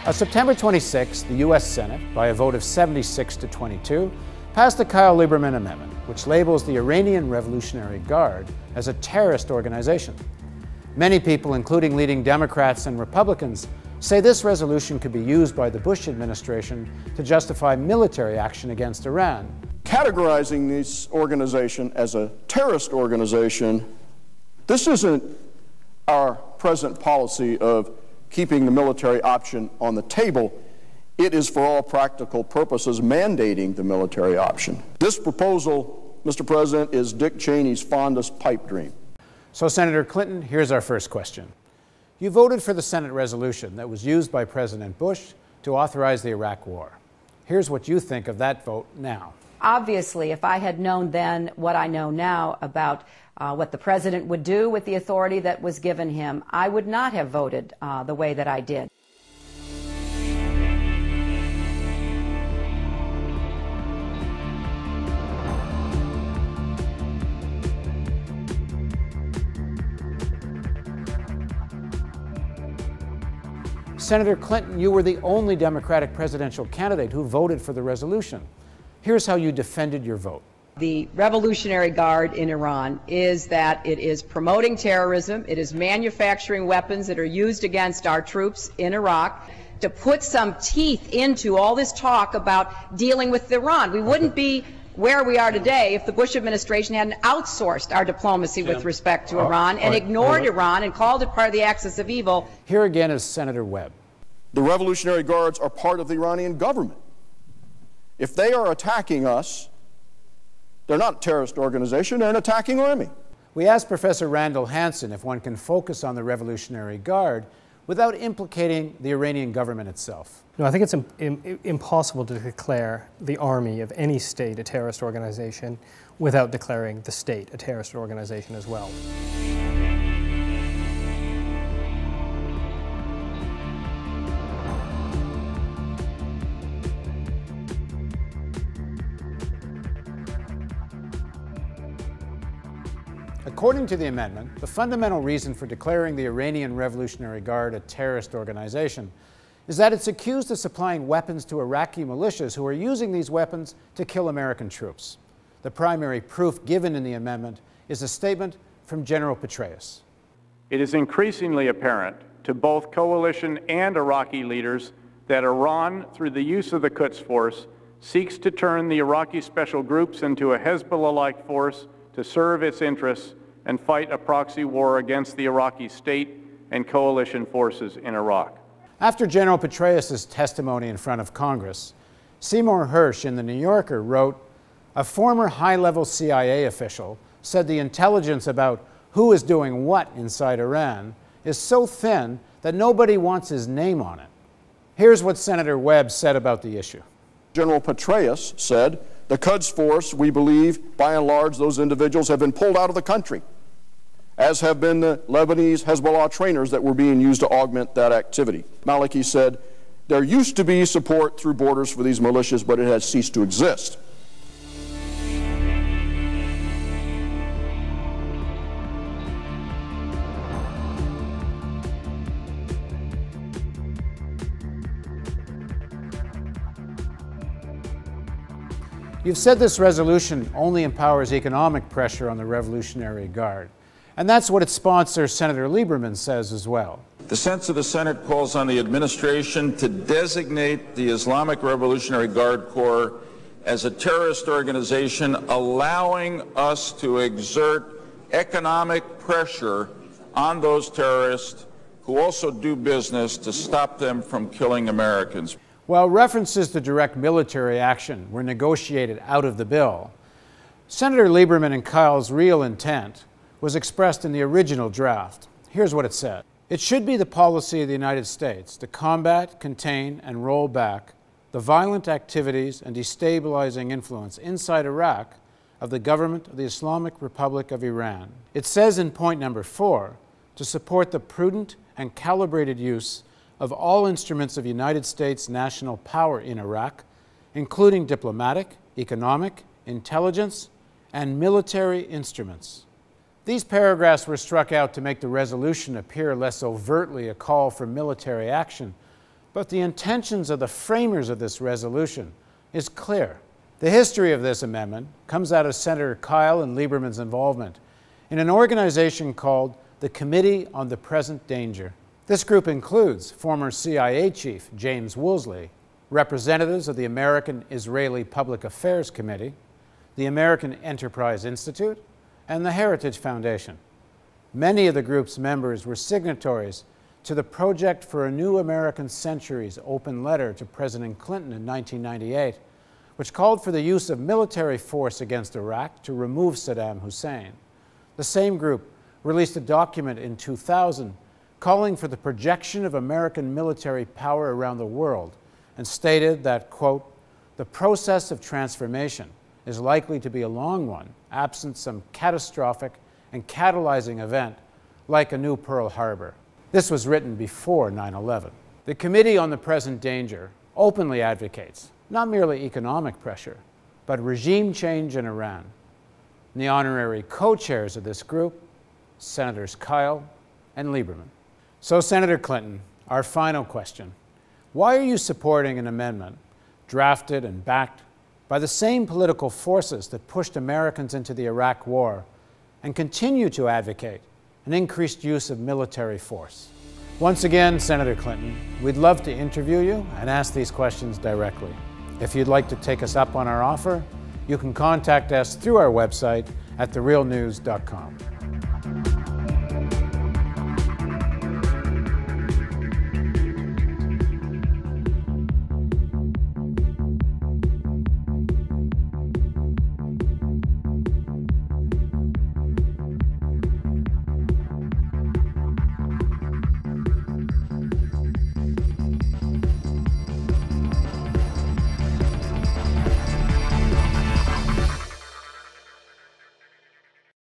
On September 26, the U.S. Senate, by a vote of 76 to 22, passed the Kyl-Lieberman Amendment, which labels the Iranian Revolutionary Guard as a terrorist organization. Many people, including leading Democrats and Republicans, say this resolution could be used by the Bush administration to justify military action against Iran. Categorizing this organization as a terrorist organization, this isn't our present policy of keeping the military option on the table. It is, for all practical purposes, mandating the military option. This proposal, Mr. President, is Dick Cheney's fondest pipe dream. So, Senator Clinton, here's our first question. You voted for the Senate resolution that was used by President Bush to authorize the Iraq War. Here's what you think of that vote now. Obviously, if I had known then what I know now about what the president would do with the authority that was given him, I would not have voted the way that I did. Senator Clinton, you were the only Democratic presidential candidate who voted for the resolution. Here's how you defended your vote. The Revolutionary Guard in Iran is that it is promoting terrorism, it is manufacturing weapons that are used against our troops in Iraq. To put some teeth into all this talk about dealing with Iran, we wouldn't be where we are today if the Bush administration hadn't outsourced our diplomacy with respect to Iran and ignored Iran and called it part of the axis of evil. Here again is Senator Webb. The Revolutionary Guards are part of the Iranian government. If they are attacking us, they're not a terrorist organization, they're an attacking army. We asked Professor Randall Hansen if one can focus on the Revolutionary Guard without implicating the Iranian government itself. No, I think it's impossible to declare the army of any state a terrorist organization without declaring the state a terrorist organization as well. According to the amendment, the fundamental reason for declaring the Iranian Revolutionary Guard a terrorist organization is that it's accused of supplying weapons to Iraqi militias who are using these weapons to kill American troops. The primary proof given in the amendment is a statement from General Petraeus. It is increasingly apparent to both coalition and Iraqi leaders that Iran, through the use of the Quds Force, seeks to turn the Iraqi special groups into a Hezbollah-like force to serve its interests and fight a proxy war against the Iraqi state and coalition forces in Iraq. After General Petraeus' testimony in front of Congress, Seymour Hersh in The New Yorker wrote, "A former high-level CIA official said the intelligence about who is doing what inside Iran is so thin that nobody wants his name on it." Here's what Senator Webb said about the issue. General Petraeus said, "The Quds Force, we believe, by and large, those individuals have been pulled out of the country, as have been the Lebanese Hezbollah trainers that were being used to augment that activity." Maliki said, "There used to be support through borders for these militias, but it has ceased to exist." You've said this resolution only empowers economic pressure on the Revolutionary Guard. And that's what its sponsor, Senator Lieberman, says as well. The sense of the Senate calls on the administration to designate the Islamic Revolutionary Guard Corps as a terrorist organization, allowing us to exert economic pressure on those terrorists who also do business to stop them from killing Americans. While references to direct military action were negotiated out of the bill, Senator Lieberman and Kyl's real intent was expressed in the original draft. Here's what it said. "It should be the policy of the United States to combat, contain, and roll back the violent activities and destabilizing influence inside Iraq of the government of the Islamic Republic of Iran." It says in point number 4 to support the prudent and calibrated use of all instruments of United States national power in Iraq, including diplomatic, economic, intelligence, and military instruments. These paragraphs were struck out to make the resolution appear less overtly a call for military action, But the intentions of the framers of this resolution is clear. The history of this amendment comes out of Senator Kyl-Lieberman's involvement in an organization called the Committee on the Present Danger. This group includes former CIA Chief James Woolsey, representatives of the American Israeli Public Affairs Committee, the American Enterprise Institute, and the Heritage Foundation. Many of the group's members were signatories to the Project for a New American Century's open letter to President Clinton in 1998, which called for the use of military force against Iraq to remove Saddam Hussein. The same group released a document in 2000 calling for the projection of American military power around the world and stated that, quote, the process of transformation is likely to be a long one, absent some catastrophic and catalyzing event like a new Pearl Harbor. This was written before 9/11. The Committee on the Present Danger openly advocates not merely economic pressure, but regime change in Iran. And the honorary co-chairs of this group, Senators Kyl and Lieberman. So, Senator Clinton, our final question. Why are you supporting an amendment drafted and backed by the same political forces that pushed Americans into the Iraq War and continue to advocate an increased use of military force? Once again, Senator Clinton, we'd love to interview you and ask these questions directly. If you'd like to take us up on our offer, you can contact us through our website at therealnews.com.